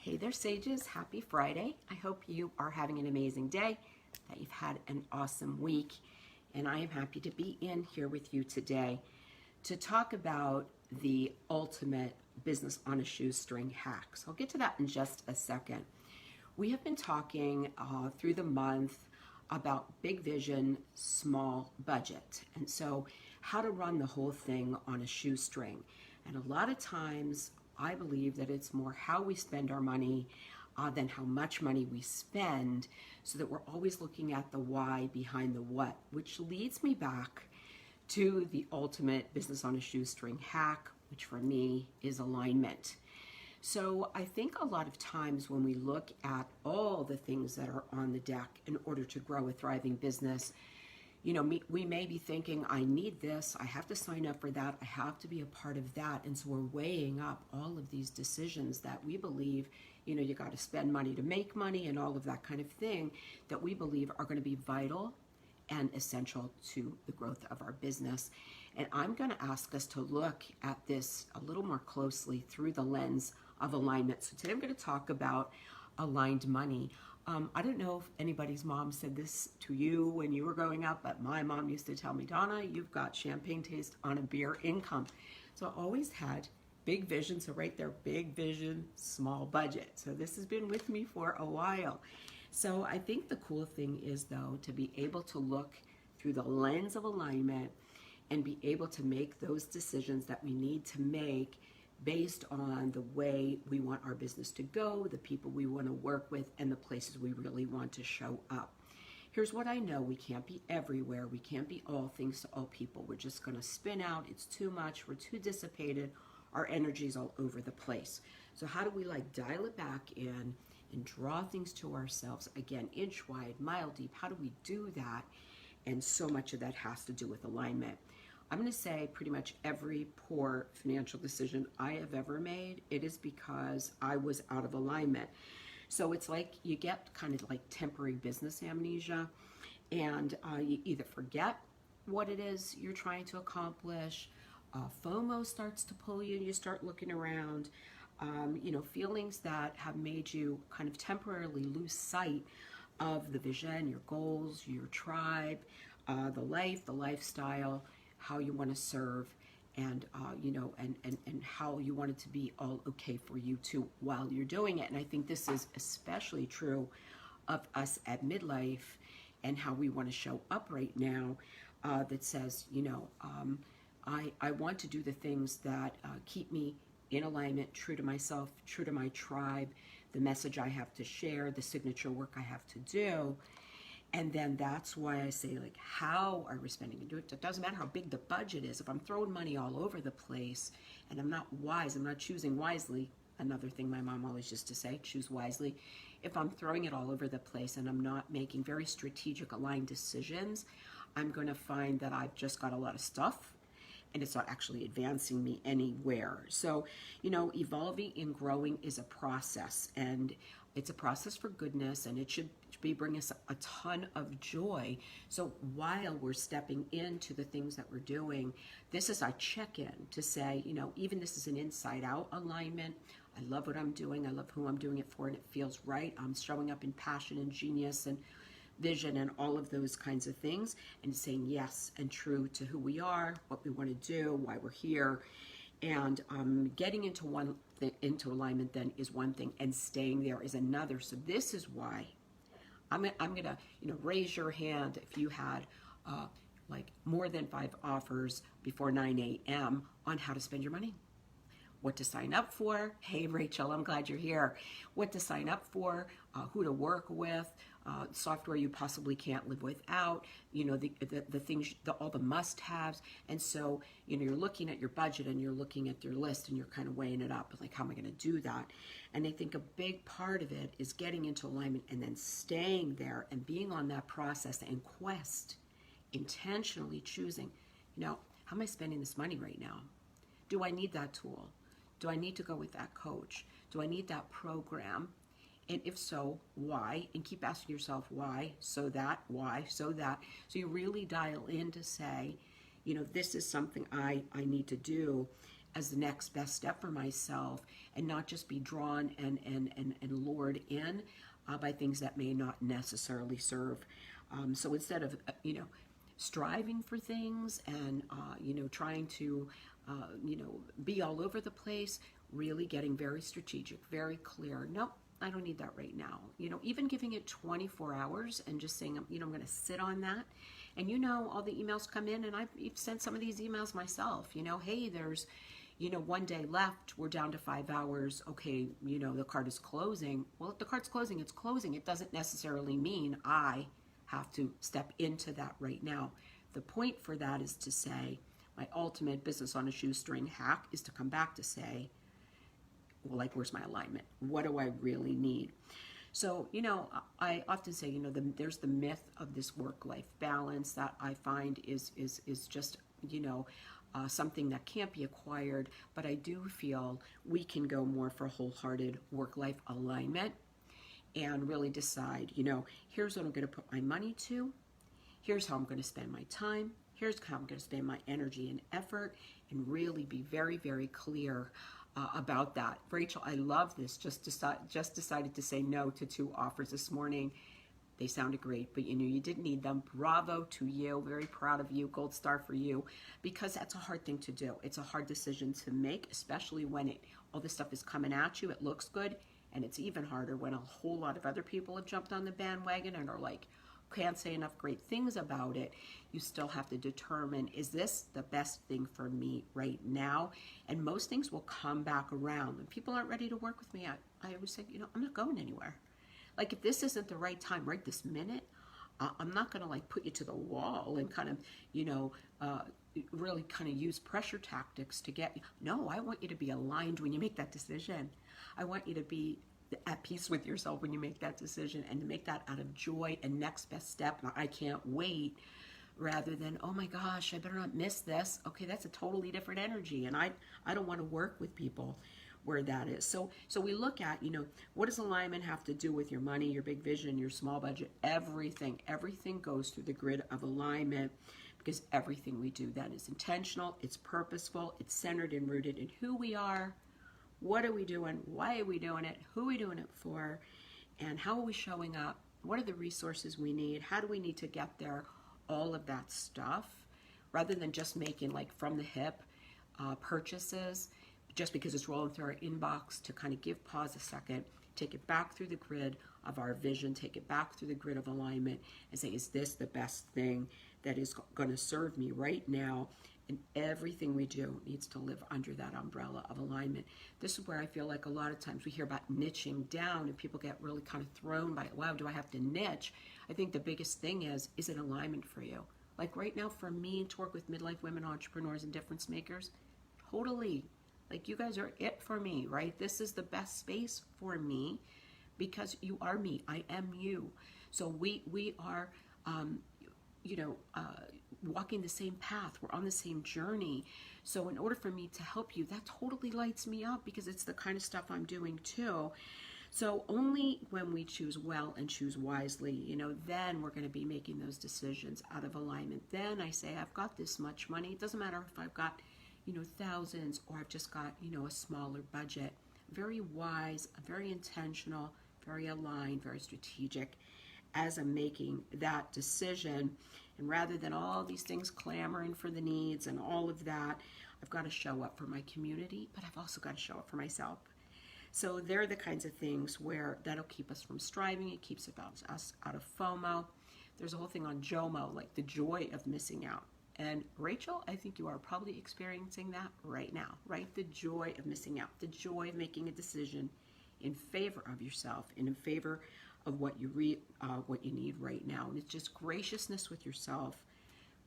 Hey there, Sages. Happy Friday. I hope you are having an amazing day, that you've had an awesome week, and I am happy to be in here with you today to talk about the ultimate business on a shoestring hack. So I'll get to that in just a second. We have been talking through the month about big vision, small budget, and so how to run the whole thing on a shoestring. And a lot of times I believe that it's more how we spend our money than how much money we spend, so that we're always looking at the why behind the what, which leads me back to the ultimate business on a shoestring hack, which for me is alignment. So I think a lot of times when we look at all the things that are on the deck in order to grow a thriving business, we may be thinking, I need this, I have to sign up for that, I have to be a part of that. And so we're weighing up all of these decisions that we believe, you got to spend money to make money and all of that kind of thing, that we believe are going to be vital and essential to the growth of our business. And I'm going to ask us to look at this a little more closely through the lens of alignment. So today I'm going to talk about aligned money. I don't know if anybody's mom said this to you when you were growing up, but my mom used to tell me, Donna, you've got champagne taste on a beer income. So I always had big vision. So right there, big vision, small budget. So this has been with me for a while. So I think the cool thing is, though, to be able to look through the lens of alignment and be able to make those decisions that we need to make based on the way we want our business to go, the people we want to work with, and the places we really want to show up. Here's what I know: we can't be everywhere. We can't be all things to all people. We're just going to spin out. It's too much. We're too dissipated. Our energy's all over the place. So how do we dial it back in and draw things to ourselves? Again, inch wide, mile deep. How do we do that? And so much of that has to do with alignment. I'm going to say pretty much every poor financial decision I have ever made, it is because I was out of alignment. So it's like you get kind of like temporary business amnesia, and you either forget what it is you're trying to accomplish, FOMO starts to pull you, you start looking around, feelings that have made you kind of temporarily lose sight of the vision, your goals, your tribe, the life, the lifestyle, how you want to serve, and and how you want it to be all okay for you too while you're doing it. And I think this is especially true of us at midlife and how we want to show up right now, that says, I want to do the things that keep me in alignment, true to myself, true to my tribe, the message I have to share, the signature work I have to do. And then that's why I say, how are we spending it? It doesn't matter how big the budget is. If I'm throwing money all over the place and I'm not wise, I'm not choosing wisely, another thing my mom always used to say, choose wisely. If I'm throwing it all over the place and I'm not making very strategic, aligned decisions, I'm going to find that I've just got a lot of stuff and it's not actually advancing me anywhere. So, evolving and growing is a process, and it's a process for goodness, and it should be bringing us a ton of joy. So while we're stepping into the things that we're doing, this is our check-in to say, even this is an inside-out alignment. I love what I'm doing. I love who I'm doing it for, and it feels right. I'm showing up in passion and genius and vision and all of those kinds of things, and saying yes and true to who we are, what we want to do, why we're here. And getting into alignment then is one thing, and staying there is another. So this is why I'm gonna raise your hand if you had more than 5 offers before 9 a.m. on how to spend your money, what to sign up for. Hey Rachel, I'm glad you're here. What to sign up for, who to work with, software you possibly can't live without, the things, all the must-haves. And so, you're looking at your budget and you're looking at your list and you're kind of weighing it up, how am I going to do that? And I think a big part of it is getting into alignment and then staying there and being on that process and quest, intentionally choosing, how am I spending this money right now? Do I need that tool? Do I need to go with that coach? Do I need that program? And if so, why? And keep asking yourself why, so that, why, so that. So you really dial in to say, this is something I need to do. as the next best step for myself, and not just be drawn and lured in by things that may not necessarily serve. So instead of, striving for things and, trying to, be all over the place, really getting very strategic, very clear. Nope, I don't need that right now. Even giving it 24 hours and just saying, I'm going to sit on that. And all the emails come in, and I've sent some of these emails myself. Hey, there's, one day left. We're down to 5 hours. Okay, the card is closing. Well, if the card's closing, it's closing. It doesn't necessarily mean I have to step into that right now. The point for that is to say, my ultimate business on a shoestring hack is to come back to say, well, like, where's my alignment? What do I really need? So, I often say, there's the myth of this work-life balance that I find is just, something that can't be acquired. But I do feel we can go more for wholehearted work-life alignment and really decide, here's what I'm going to put my money to. Here's how I'm going to spend my time. Here's how I'm going to spend my energy and effort, and really be very, very clear about that. Rachel, I love this. Just decided to say no to 2 offers this morning. They sounded great, but you didn't need them. Bravo to you. Very proud of you. Gold star for you, because that's a hard thing to do. It's a hard decision to make, especially when all this stuff is coming at you. It looks good, and it's even harder when a whole lot of other people have jumped on the bandwagon and are like, can't say enough great things about it. You still have to determine, is this the best thing for me right now? And most things will come back around. When people aren't ready to work with me, I always say, I'm not going anywhere. Like, if this isn't the right time right this minute, I'm not going to like put you to the wall and kind of, really kind of use pressure tactics to get you. No, I want you to be aligned when you make that decision. I want you to be at peace with yourself when you make that decision, and to make that out of joy and next best step. And I can't wait, rather than, oh my gosh, I better not miss this. Okay, that's a totally different energy, and I don't want to work with people where that is. So we look at, what does alignment have to do with your money, your big vision, your small budget? Everything goes through the grid of alignment, because everything we do then is intentional, it's purposeful, it's centered and rooted in who we are. What are we doing? Why are we doing it? Who are we doing it for? And how are we showing up? What are the resources we need? How do we need to get there? All of that stuff, rather than just making like from the hip purchases, just because it's rolling through our inbox, to kind of pause a second, take it back through the grid of our vision, take it back through the grid of alignment, and say, is this the best thing that is going to serve me right now? And everything we do needs to live under that umbrella of alignment. This is where I feel like a lot of times we hear about niching down, and people get really kind of thrown by, wow, do I have to niche? I think the biggest thing is it alignment for you? Like right now for me to work with midlife women entrepreneurs and difference makers, totally. Like, you guys are it for me, right? This is the best space for me, because you are me. I am you. So we are, walking the same path. We're on the same journey. So in order for me to help you, that totally lights me up, because it's the kind of stuff I'm doing too. So only when we choose well and choose wisely, then we're going to be making those decisions out of alignment. Then I say, I've got this much money. It doesn't matter if I've got, thousands, or I've just got, a smaller budget. Very wise, very intentional, very aligned, very strategic as I'm making that decision. And rather than all these things clamoring for the needs and all of that, I've got to show up for my community, but I've also got to show up for myself. So they're the kinds of things where that'll keep us from striving. It keeps us out of FOMO. There's a whole thing on JOMO, like the joy of missing out. And Rachel, I think you are probably experiencing that right now, right? The joy of missing out, the joy of making a decision in favor of yourself and in favor of what you need right now. And it's just graciousness with yourself,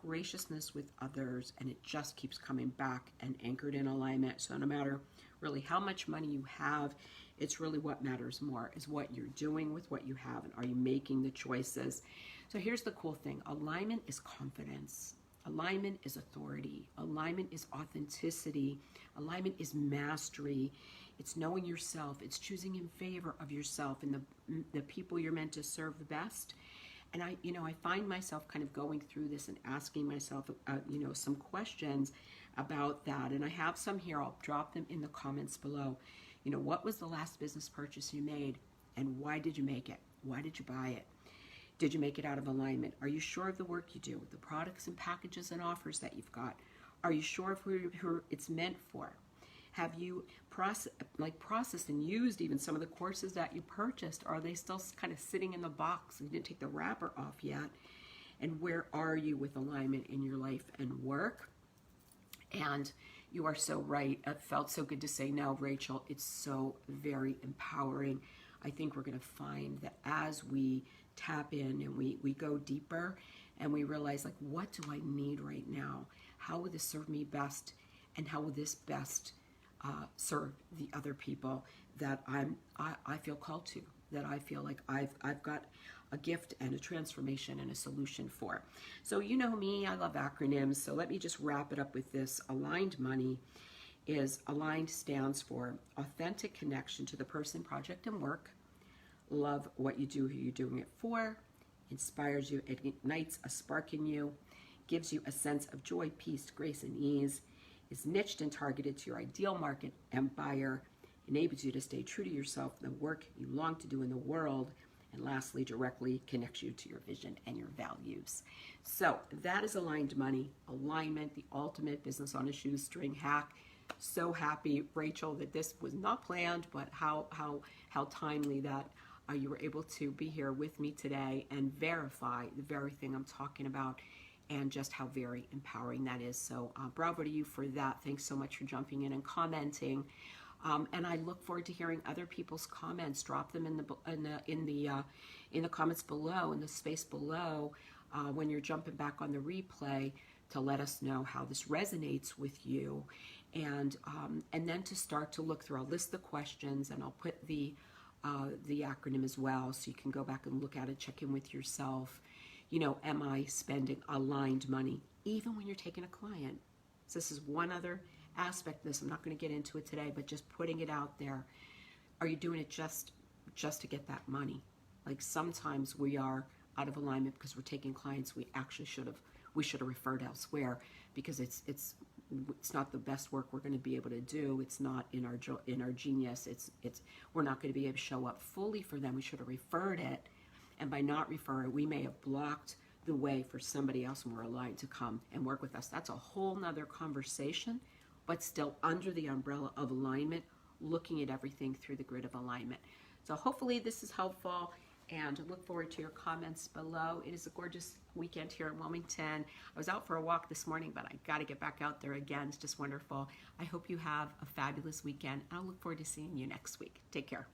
graciousness with others, and it just keeps coming back and anchored in alignment. So no matter really how much money you have, it's really what matters more is what you're doing with what you have, and are you making the choices? So here's the cool thing. Alignment is confidence. Alignment is authority. Alignment is authenticity. Alignment is mastery. It's knowing yourself. It's choosing in favor of yourself and the people you're meant to serve the best. And I find myself kind of going through this and asking myself, some questions about that. And I have some here. I'll drop them in the comments below. You know, what was the last business purchase you made, and why did you make it? Why did you buy it? Did you make it out of alignment? Are you sure of the work you do, the products and packages and offers that you've got? Are you sure of who it's meant for? Have you processed and used even some of the courses that you purchased? Are they still kind of sitting in the box? You didn't take the wrapper off yet. And where are you with alignment in your life and work? And you are so right. It felt so good to say now, Rachel. It's so very empowering. I think we're going to find that as we tap in and we go deeper and we realize, like, what do I need right now? How will this serve me best? And how will this best serve the other people that I feel called to, that I feel like I've got a gift and a transformation and a solution for. So you know me, I love acronyms. So let me just wrap it up with this. Aligned money is aligned stands for authentic connection to the person, project, and work. Love what you do, who you're doing it for. Inspires you, it ignites a spark in you, gives you a sense of joy, peace, grace, and ease. Is niched and targeted to your ideal market and buyer, enables you to stay true to yourself, the work you long to do in the world, and lastly, directly connects you to your vision and your values. So that is aligned money, alignment, the ultimate business on a shoestring hack. So happy, Rachel, that this was not planned, but how timely that you were able to be here with me today and verify the very thing I'm talking about, and just how very empowering that is. So bravo to you for that. Thanks so much for jumping in and commenting. And I look forward to hearing other people's comments. Drop them in the comments below, in the space below, when you're jumping back on the replay, to let us know how this resonates with you, and then to start to look through. I'll list the questions, and I'll put the acronym as well, so you can go back and look at it, check in with yourself. You know, am I spending aligned money, even when you're taking a client? So this is one other aspect of this. I'm not going to get into it today, but just putting it out there. Are you doing it just to get that money? Like, sometimes we are out of alignment because we're taking clients we actually should have referred elsewhere, because it's not the best work we're going to be able to do. It's not in our genius. We're not going to be able to show up fully for them. We should have referred it. And by not referring, we may have blocked the way for somebody else more aligned to come and work with us. That's a whole nother conversation, but still under the umbrella of alignment, looking at everything through the grid of alignment. So hopefully this is helpful, and I look forward to your comments below. It is a gorgeous weekend here in Wilmington. I was out for a walk this morning, but I got to get back out there again. It's just wonderful. I hope you have a fabulous weekend. I'll look forward to seeing you next week. Take care.